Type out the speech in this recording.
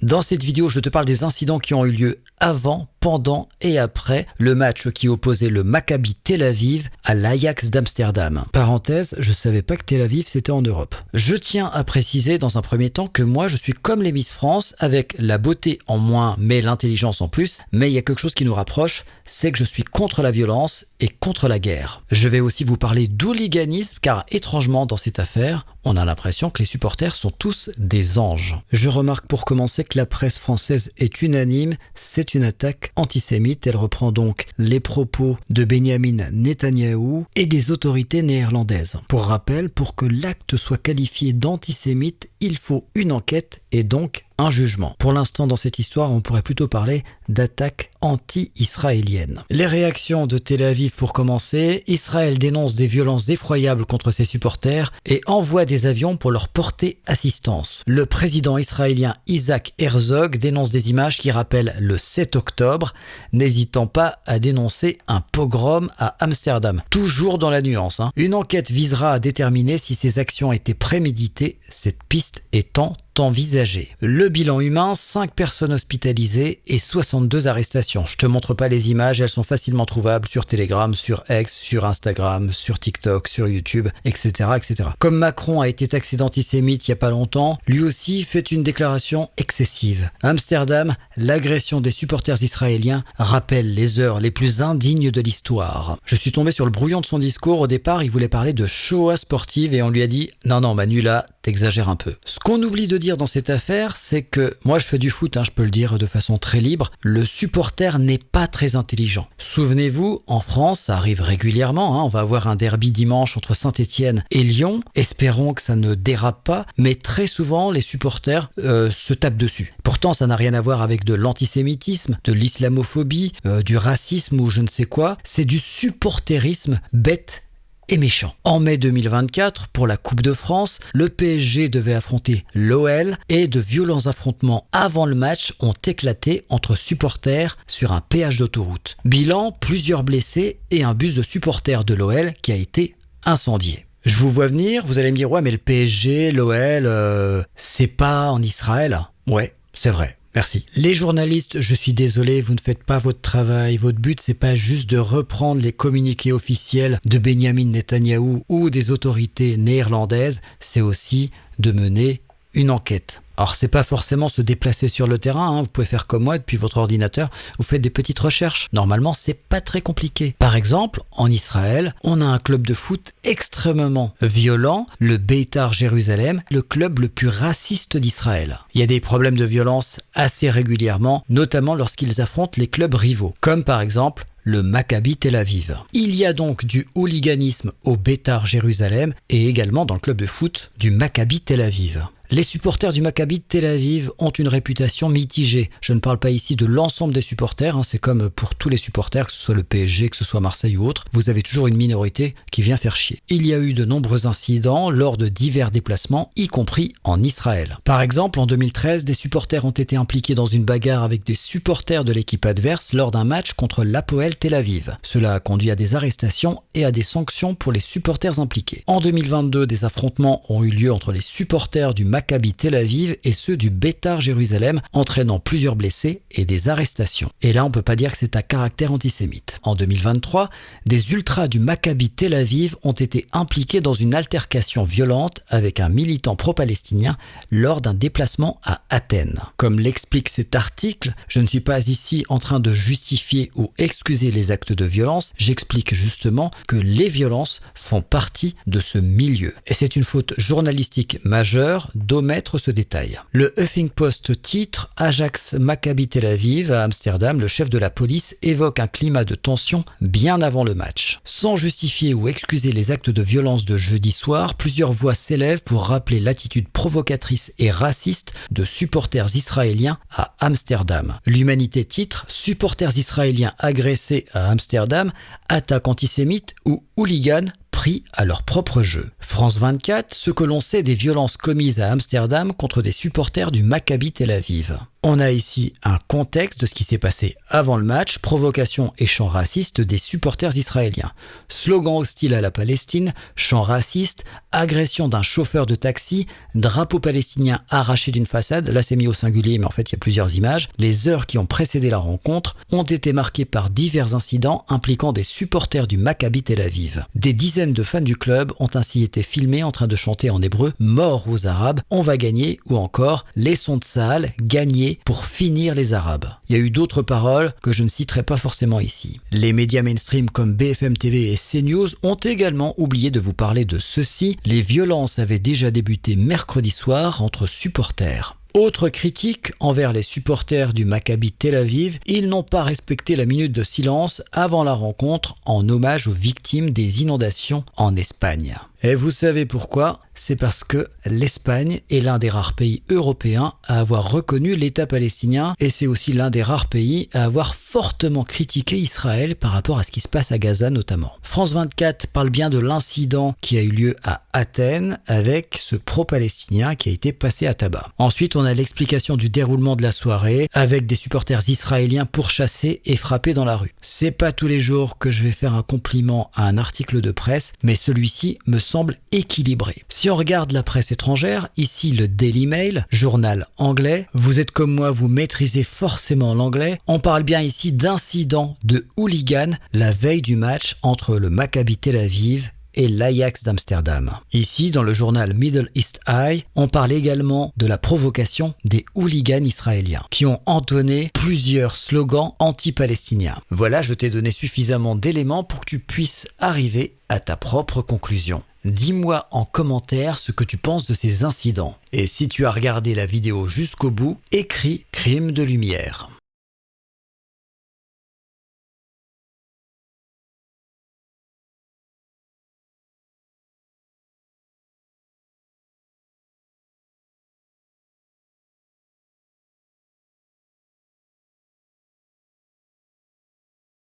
Dans cette vidéo, je te parle des incidents qui ont eu lieu avant, pendant et après le match qui opposait le Maccabi Tel Aviv à l'Ajax d'Amsterdam. Parenthèse, je savais pas que Tel Aviv c'était en Europe. Je tiens à préciser dans un premier temps que moi je suis comme les Miss France avec la beauté en moins mais l'intelligence en plus, mais il y a quelque chose qui nous rapproche, c'est que je suis contre la violence et contre la guerre. Je vais aussi vous parler d'hooliganisme car étrangement dans cette affaire, on a l'impression que les supporters sont tous des anges. Je remarque pour commencer que la presse française est unanime, c'est une attaque antisémite. Elle reprend donc les propos de Benjamin Netanyahou et des autorités néerlandaises. Pour rappel, pour que l'acte soit qualifié d'antisémite, il faut une enquête et donc un jugement. Pour l'instant, dans cette histoire, on pourrait plutôt parler d'attaque anti-israélienne. Les réactions de Tel Aviv pour commencer. Israël dénonce des violences effroyables contre ses supporters et envoie des avions pour leur porter assistance. Le président israélien Isaac Herzog dénonce des images qui rappellent le 7 octobre, n'hésitant pas à dénoncer un pogrom à Amsterdam. Toujours dans la nuance. Une enquête visera à déterminer si ces actions étaient préméditées, cette piste étant envisagé. Le bilan humain, 5 personnes hospitalisées et 62 arrestations. Je te montre pas les images, elles sont facilement trouvables sur Telegram, sur X, sur Instagram, sur TikTok, sur YouTube, etc., etc. Comme Macron a été taxé d'antisémite il y a pas longtemps, lui aussi fait une déclaration excessive. À Amsterdam, l'agression des supporters israéliens rappelle les heures les plus indignes de l'histoire. Je suis tombé sur le brouillon de son discours. Au départ, il voulait parler de Shoah sportive et on lui a dit « Non, Manu, là, t'exagères un peu ». Ce qu'on oublie de dire dans cette affaire, c'est que moi je fais du foot, je peux le dire de façon très libre, le supporter n'est pas très intelligent. Souvenez-vous, en France, ça arrive régulièrement, on va avoir un derby dimanche entre Saint-Étienne et Lyon, espérons que ça ne dérape pas, mais très souvent les supporters se tapent dessus. Pourtant ça n'a rien à voir avec de l'antisémitisme, de l'islamophobie, du racisme ou je ne sais quoi, c'est du supporterisme bête et méchant. En mai 2024, pour la Coupe de France, le PSG devait affronter l'OL et de violents affrontements avant le match ont éclaté entre supporters sur un péage d'autoroute. Bilan, plusieurs blessés et un bus de supporters de l'OL qui a été incendié. Je vous vois venir, vous allez me dire « Ouais, mais le PSG, l'OL, c'est pas en Israël ?» Ouais, c'est vrai. Merci. Les journalistes, je suis désolé, vous ne faites pas votre travail. Votre but, c'est pas juste de reprendre les communiqués officiels de Benjamin Netanyahou ou des autorités néerlandaises, c'est aussi de mener une enquête. Alors, c'est pas forcément se déplacer sur le terrain, vous pouvez faire comme moi depuis votre ordinateur, vous faites des petites recherches. Normalement, c'est pas très compliqué. Par exemple, en Israël, on a un club de foot extrêmement violent, le Beitar Jérusalem, le club le plus raciste d'Israël. Il y a des problèmes de violence assez régulièrement, notamment lorsqu'ils affrontent les clubs rivaux, comme par exemple le Maccabi Tel Aviv. Il y a donc du hooliganisme au Beitar Jérusalem et également dans le club de foot du Maccabi Tel Aviv. Les supporters du Maccabi Tel Aviv ont une réputation mitigée. Je ne parle pas ici de l'ensemble des supporters, c'est comme pour tous les supporters, que ce soit le PSG, que ce soit Marseille ou autre, vous avez toujours une minorité qui vient faire chier. Il y a eu de nombreux incidents lors de divers déplacements, y compris en Israël. Par exemple, en 2013, des supporters ont été impliqués dans une bagarre avec des supporters de l'équipe adverse lors d'un match contre l'Hapoel Tel Aviv. Cela a conduit à des arrestations et à des sanctions pour les supporters impliqués. En 2022, des affrontements ont eu lieu entre les supporters du Maccabi Tel Aviv et ceux du Beitar Jérusalem, entraînant plusieurs blessés et des arrestations. Et là, on peut pas dire que c'est à caractère antisémite. En 2023, des ultras du Maccabi Tel Aviv ont été impliqués dans une altercation violente avec un militant pro-palestinien lors d'un déplacement à Athènes. Comme l'explique cet article, je ne suis pas ici en train de justifier ou excuser les actes de violence, j'explique justement que les violences font partie de ce milieu. Et c'est une faute journalistique majeure d'omettre ce détail. Le Huffington Post titre « Ajax Maccabi Tel Aviv à Amsterdam, le chef de la police évoque un climat de tension bien avant le match ». Sans justifier ou excuser les actes de violence de jeudi soir, plusieurs voix s'élèvent pour rappeler l'attitude provocatrice et raciste de supporters israéliens à Amsterdam. L'Humanité titre « Supporters israéliens agressés à Amsterdam, attaque antisémite ou hooligan pris à leur propre jeu ». France 24, ce que l'on sait des violences commises à Amsterdam contre des supporters du Maccabi Tel Aviv. On a ici un contexte de ce qui s'est passé avant le match, provocation et chants racistes des supporters israéliens. Slogan hostile à la Palestine, chants racistes, agression d'un chauffeur de taxi, drapeau palestinien arraché d'une façade, là c'est mis au singulier mais en fait il y a plusieurs images. Les heures qui ont précédé la rencontre ont été marquées par divers incidents impliquant des supporters du Maccabi Tel Aviv. Des dizaines de fans du club ont ainsi été filmés en train de chanter en hébreu « Mort aux Arabes, on va gagner » ou encore « Laissons de Tsahal gagner pour finir les Arabes ». Il y a eu d'autres paroles que je ne citerai pas forcément ici. Les médias mainstream comme BFM TV et CNews ont également oublié de vous parler de ceci. Les violences avaient déjà débuté mercredi soir entre supporters. Autre critique envers les supporters du Maccabi Tel Aviv, ils n'ont pas respecté la minute de silence avant la rencontre en hommage aux victimes des inondations en Espagne. Et vous savez pourquoi ? C'est parce que l'Espagne est l'un des rares pays européens à avoir reconnu l'État palestinien et c'est aussi l'un des rares pays à avoir fortement critiqué Israël par rapport à ce qui se passe à Gaza notamment. France 24 parle bien de l'incident qui a eu lieu à Athènes avec ce pro-palestinien qui a été passé à tabac. Ensuite, on a l'explication du déroulement de la soirée avec des supporters israéliens pourchassés et frappés dans la rue. C'est pas tous les jours que je vais faire un compliment à un article de presse, mais celui-ci me semble équilibré. Si on regarde la presse étrangère, ici le Daily Mail, journal anglais, vous êtes comme moi, vous maîtrisez forcément l'anglais, on parle bien ici d'incident de hooligan la veille du match entre le Maccabi Tel Aviv et l'Ajax d'Amsterdam. Ici, dans le journal Middle East Eye, on parle également de la provocation des hooligans israéliens qui ont entonné plusieurs slogans anti-palestiniens. Voilà, je t'ai donné suffisamment d'éléments pour que tu puisses arriver à ta propre conclusion. Dis-moi en commentaire ce que tu penses de ces incidents. Et si tu as regardé la vidéo jusqu'au bout, écris Crime de lumière.